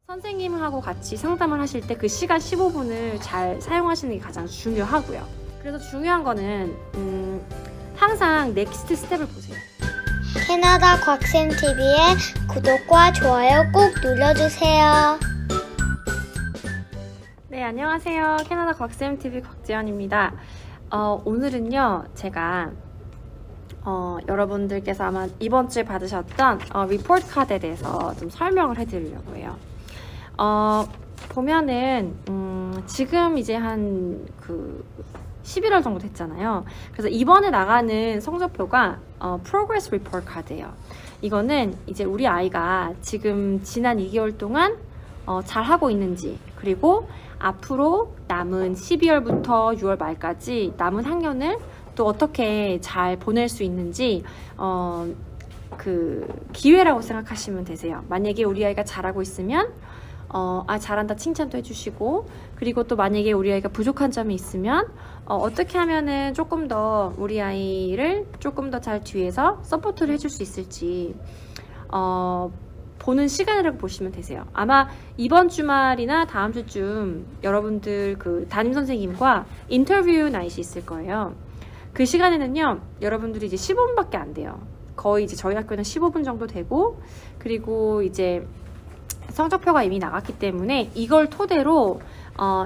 선생님하고 같이 상담을 하실 때 그 시간 15분을 잘 사용하시는 게 가장 중요하고요. 그래서 중요한 거는 항상 넥스트 스텝을 보세요. 캐나다 곽쌤TV의 구독과 좋아요 꼭 눌러주세요. 네, 안녕하세요. 캐나다 곽쌤TV 곽지연입니다. 오늘은요, 제가 여러분들께서 아마 이번 주에 받으셨던 리포트 카드에 대해서 좀 설명을 해드리려고 해요. 보면은 지금 이제 한 11월 정도 됐잖아요. 그래서 이번에 나가는 성적표가 프로그레스 리포트 카드예요. 이거는 이제 우리 아이가 지금 지난 2개월 동안 잘 하고 있는지, 그리고 앞으로 남은 12월부터 6월 말까지 남은 학년을 또 어떻게 잘 보낼 수 있는지 그 기회라고 생각하시면 되세요. 만약에 우리 아이가 잘하고 있으면 잘한다 칭찬도 해주시고, 그리고 또 만약에 우리 아이가 부족한 점이 있으면 어떻게 하면은 조금 더 우리 아이를 조금 더 잘 뒤에서 서포트를 해줄 수 있을지 보는 시간이라고 보시면 되세요. 아마 이번 주말이나 다음 주쯤 여러분들 그 담임 선생님과 인터뷰 나잇이 있을 거예요. 그 시간에는요, 여러분들이 이제 15분밖에 안 돼요. 거의 이제 저희 학교는 15분 정도 되고, 그리고 이제 성적표가 이미 나갔기 때문에 이걸 토대로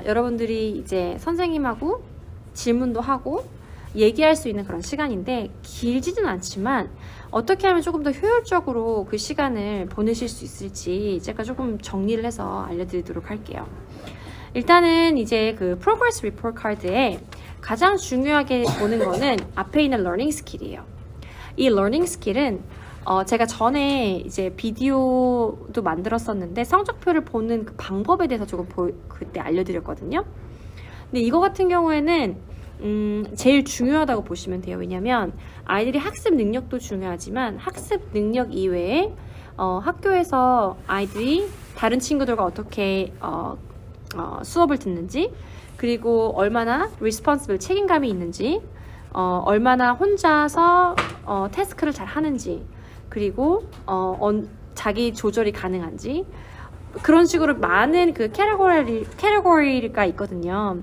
여러분들이 이제 선생님하고 질문도 하고 얘기할 수 있는 그런 시간인데, 길지는 않지만 어떻게 하면 조금 더 효율적으로 그 시간을 보내실 수 있을지 제가 조금 정리를 해서 알려드리도록 할게요. 일단은 이제 그 프로그레스 리포트 카드에 가장 중요하게 보는 거는 앞에 있는 러닝 스킬이에요. 이 러닝 스킬은 제가 전에 이제 비디오도 만들었었는데 성적표를 보는 그 방법에 대해서 조금 그때 알려드렸거든요. 근데 이거 같은 경우에는 제일 중요하다고 보시면 돼요. 왜냐면 아이들이 학습 능력도 중요하지만 학습 능력 이외에 학교에서 아이들이 다른 친구들과 어떻게 수업을 듣는지, 그리고 얼마나 responsible 책임감이 있는지, 얼마나 혼자서 태스크를 잘 하는지, 그리고 자기 조절이 가능한지, 그런 식으로 많은 그 캐테고리가 있거든요.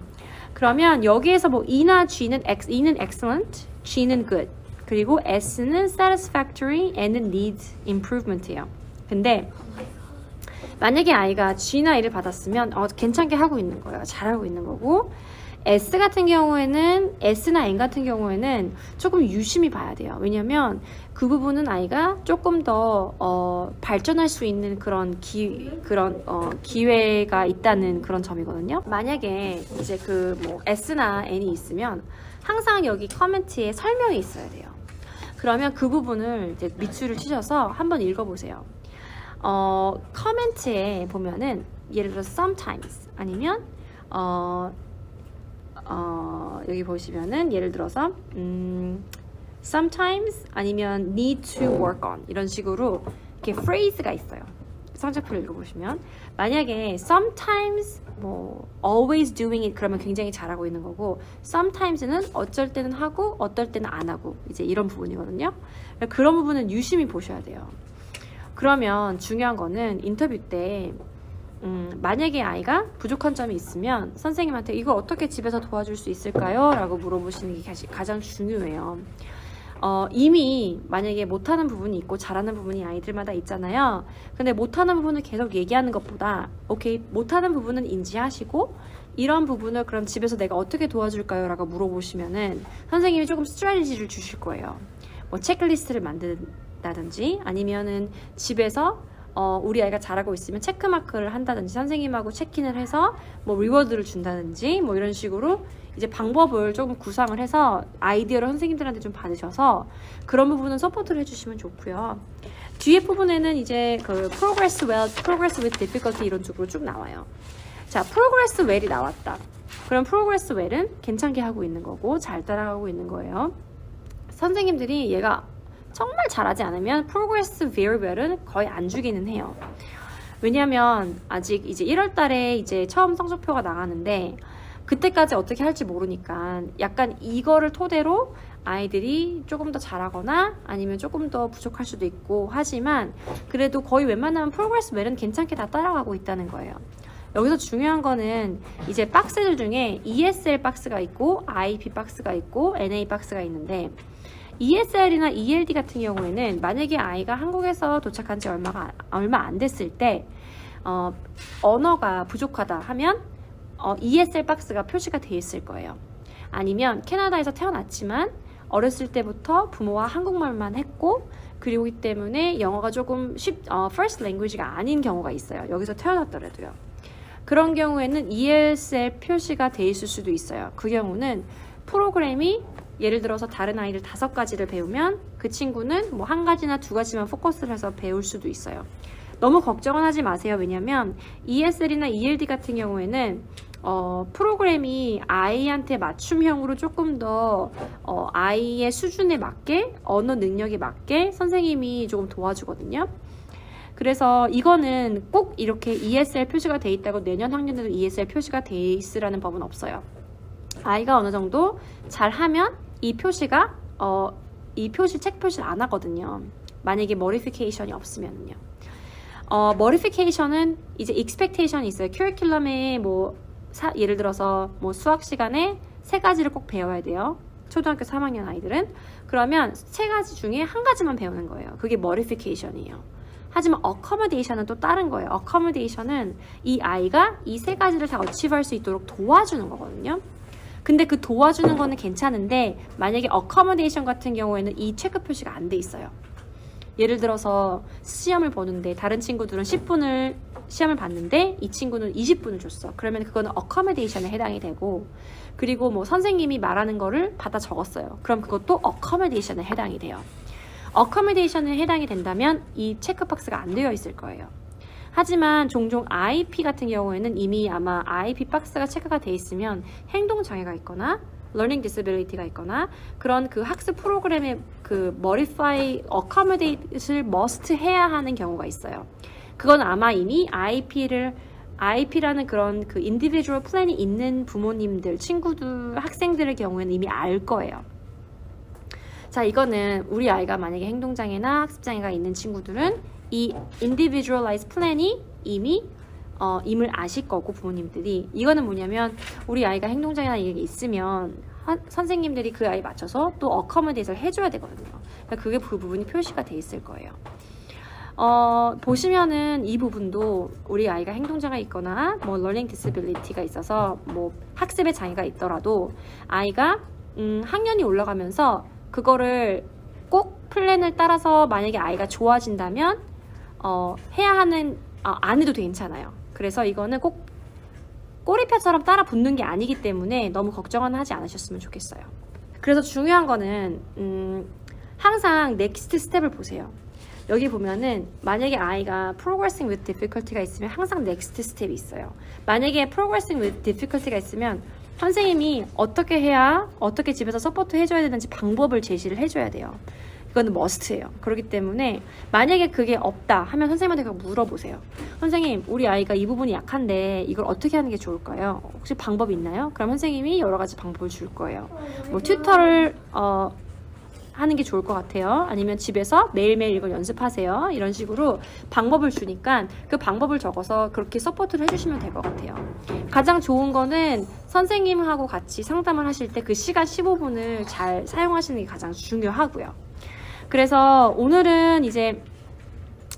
그러면 여기에서 뭐 E나 G는 E는 excellent, G는 good, 그리고 S는 satisfactory, N은 need improvement예요. 근데 만약에 아이가 G나 E를 받았으면 괜찮게 하고 있는 거예요. 잘하고 있는 거고, S 같은 경우에는, S나 N 같은 경우에는 조금 유심히 봐야 돼요. 왜냐면 그 부분은 아이가 조금 더 발전할 수 있는 그런 기회가 있다는 그런 점이거든요. 만약에 이제 그 뭐 S나 N이 있으면 항상 여기 커멘트에 설명이 있어야 돼요. 그러면 그 부분을 이제 밑줄을 치셔서 한번 읽어보세요. 커멘트에 보면은 예를 들어서 sometimes 아니면 여기 보시면은 예를 들어서 sometimes 아니면 need to work on 이런 식으로 이렇게 phrase가 있어요. 성적표를 읽어보시면 만약에 sometimes 뭐 always doing it 그러면 굉장히 잘하고 있는 거고, sometimes는 어쩔 때는 하고 어떨 때는 안 하고 이제 이런 부분이거든요. 그런 부분은 유심히 보셔야 돼요. 그러면 중요한 거는 인터뷰 때 만약에 아이가 부족한 점이 있으면 선생님한테 이걸 어떻게 집에서 도와줄 수 있을까요? 라고 물어보시는 게 가장 중요해요. 이미 만약에 못하는 부분이 있고 잘하는 부분이 아이들마다 있잖아요. 근데 못하는 부분을 계속 얘기하는 것보다 오케이, 못하는 부분은 인지하시고 이런 부분을 그럼 집에서 내가 어떻게 도와줄까요? 라고 물어보시면은 선생님이 조금 스트래티지를 주실 거예요. 뭐 체크리스트를 만든다든지 아니면은 집에서 우리 아이가 잘하고 있으면 체크마크를 한다든지 선생님하고 체크인을 해서 뭐 리워드를 준다든지 뭐 이런 식으로 이제 방법을 조금 구상을 해서 아이디어를 선생님들한테 좀 받으셔서 그런 부분은 서포트를 해주시면 좋고요. 뒤에 부분에는 이제 그 progress well, progress with difficulty 이런 쪽으로 쭉 나와요. 자, progress well이 나왔다. 그럼 progress well은 괜찮게 하고 있는 거고 잘 따라가고 있는 거예요. 선생님들이 얘가 정말 잘하지 않으면 progress very well은 거의 안 주기는 해요. 왜냐면 아직 이제 1월 달에 이제 처음 성적표가 나가는데 그때까지 어떻게 할지 모르니까 약간 이거를 토대로 아이들이 조금 더 잘하거나 아니면 조금 더 부족할 수도 있고 하지만 그래도 거의 웬만하면 프로그레스 웰은 괜찮게 다 따라가고 있다는 거예요. 여기서 중요한 거는 이제 박스들 중에 ESL 박스가 있고 IP 박스가 있고 NA 박스가 있는데 ESL이나 ELD 같은 경우에는 만약에 아이가 한국에서 도착한 지 얼마 안 됐을 때 언어가 부족하다 하면 ESL 박스가 표시가 돼 있을 거예요. 아니면 캐나다에서 태어났지만 어렸을 때부터 부모와 한국말만 했고 그리고 때문에 영어가 조금 first language가 아닌 경우가 있어요. 여기서 태어났더라도요. 그런 경우에는 ESL 표시가 돼 있을 수도 있어요. 그 경우는 프로그램이 예를 들어서 다른 아이를 5가지를 배우면 그 친구는 뭐 1가지나 2가지만 포커스를 해서 배울 수도 있어요. 너무 걱정은 하지 마세요. 왜냐면 ESL이나 ELD 같은 경우에는 프로그램이 아이한테 맞춤형으로 조금 더 아이의 수준에 맞게 언어 능력에 맞게 선생님이 조금 도와주거든요. 그래서 이거는 꼭 이렇게 ESL 표시가 돼 있다고 내년 학년에도 ESL 표시가 돼 있으라는 법은 없어요. 아이가 어느 정도 잘하면 이 표시가 책 표시를 안 하거든요. 만약에 머리피케이션이 없으면요. 머리피케이션은 이제 expectation이 있어요. 커리큘럼에 예를 들어서 수학 시간에 3가지를 꼭 배워야 돼요. 초등학교 3학년 아이들은. 그러면 3가지 중에 1가지만 배우는 거예요. 그게 머리피케이션이에요. 하지만 accommodation은 또 다른 거예요. accommodation은 이 아이가 이 3가지를 다 어치브할 수 있도록 도와주는 거거든요. 근데 그 도와주는 거는 괜찮은데 만약에 accommodation 같은 경우에는 이 체크 표시가 안 돼 있어요. 예를 들어서 시험을 보는데 다른 친구들은 10분을 시험을 봤는데 이 친구는 20분을 줬어. 그러면 그거는 accommodation에 해당이 되고 그리고 선생님이 말하는 거를 받아 적었어요. 그럼 그것도 accommodation에 해당이 돼요. accommodation에 해당이 된다면 이 체크박스가 안 되어 있을 거예요. 하지만 종종 IP 같은 경우에는 이미 아마 IP 박스가 체크가 돼 있으면 행동장애가 있거나 learning disability가 있거나 그런 그 학습 프로그램에 그 modify, accommodate를 must 해야 하는 경우가 있어요. 그건 아마 이미 IP라는 그런 그 individual plan이 있는 부모님들, 친구들, 학생들의 경우에는 이미 알 거예요. 자, 이거는 우리 아이가 만약에 행동장애나 학습장애가 있는 친구들은 이 individualized plan이 이미 임을 아실 거고 부모님들이 이거는 뭐냐면 우리 아이가 행동장애나 이게 있으면 선생님들이 그 아이 맞춰서 또 accommodate를 해줘야 되거든요. 그러니까 그게 그 부분이 표시가 돼 있을 거예요. 보시면은 이 부분도 우리 아이가 행동장애가 있거나 learning disability가 있어서 학습에 장애가 있더라도 아이가 학년이 올라가면서 그거를 꼭 플랜을 따라서 만약에 아이가 좋아진다면 해야 하는 안 해도 괜찮아요. 그래서 이거는 꼭 꼬리표처럼 따라 붙는 게 아니기 때문에 너무 걱정은 하지 않으셨으면 좋겠어요. 그래서 중요한 거는 항상 넥스트 스텝을 보세요. 여기 보면은 만약에 아이가 progressing with difficulty가 있으면 항상 넥스트 스텝이 있어요. 만약에 progressing with difficulty가 있으면 선생님이 어떻게 집에서 서포트 해줘야 되는지 방법을 제시를 해줘야 돼요. 이거는 머스트예요. 그렇기 때문에 만약에 그게 없다 하면 선생님한테 그냥 물어보세요. 선생님, 우리 아이가 이 부분이 약한데 이걸 어떻게 하는 게 좋을까요? 혹시 방법이 있나요? 그럼 선생님이 여러 가지 방법을 줄 거예요. 튜터를 하는 게 좋을 것 같아요. 아니면 집에서 매일매일 이걸 연습하세요. 이런 식으로 방법을 주니까 그 방법을 적어서 그렇게 서포트를 해주시면 될 것 같아요. 가장 좋은 거는 선생님하고 같이 상담을 하실 때 그 시간 15분을 잘 사용하시는 게 가장 중요하고요. 그래서 오늘은 이제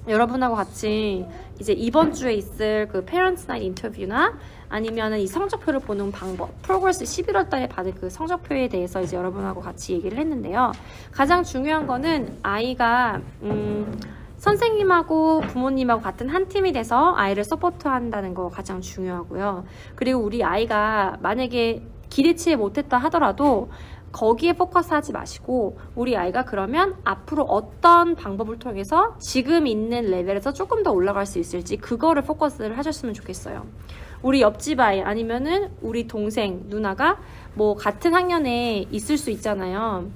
여러분하고 같이 이제 이번 주에 있을 그 Parents Night 인터뷰나 아니면은 이 성적표를 보는 방법, 프로그레스 11월 달에 받을 그 성적표에 대해서 이제 여러분하고 같이 얘기를 했는데요. 가장 중요한 거는 아이가 선생님하고 부모님하고 같은 한 팀이 돼서 아이를 서포트한다는 거 가장 중요하고요. 그리고 우리 아이가 만약에 기대치에 못했다 하더라도 거기에 포커스하지 마시고 우리 아이가 그러면 앞으로 어떤 방법을 통해서 지금 있는 레벨에서 조금 더 올라갈 수 있을지 그거를 포커스를 하셨으면 좋겠어요. 우리 옆집 아이 아니면은 우리 동생, 누나가 같은 학년에 있을 수 있잖아요.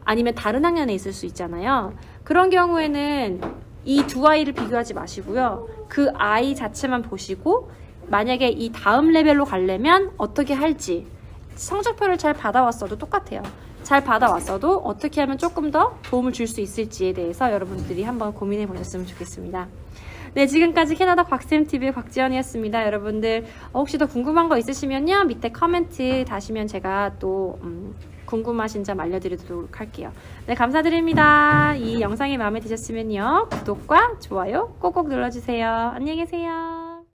아니면 다른 학년에 있을 수 있잖아요. 그런 경우에는 이 두 아이를 비교하지 마시고요. 그 아이 자체만 보시고 만약에 이 다음 레벨로 가려면 어떻게 할지, 성적표를 잘 받아왔어도 똑같아요. 잘 받아왔어도 어떻게 하면 조금 더 도움을 줄 수 있을지에 대해서 여러분들이 한번 고민해 보셨으면 좋겠습니다. 네, 지금까지 캐나다 곽쌤TV의 곽지연이었습니다. 여러분들 혹시 더 궁금한 거 있으시면요, 밑에 커멘트 다시면 제가 또 궁금하신 점 알려드리도록 할게요. 네, 감사드립니다. 이 영상이 마음에 드셨으면요, 구독과 좋아요 꼭꼭 눌러주세요. 안녕히 계세요.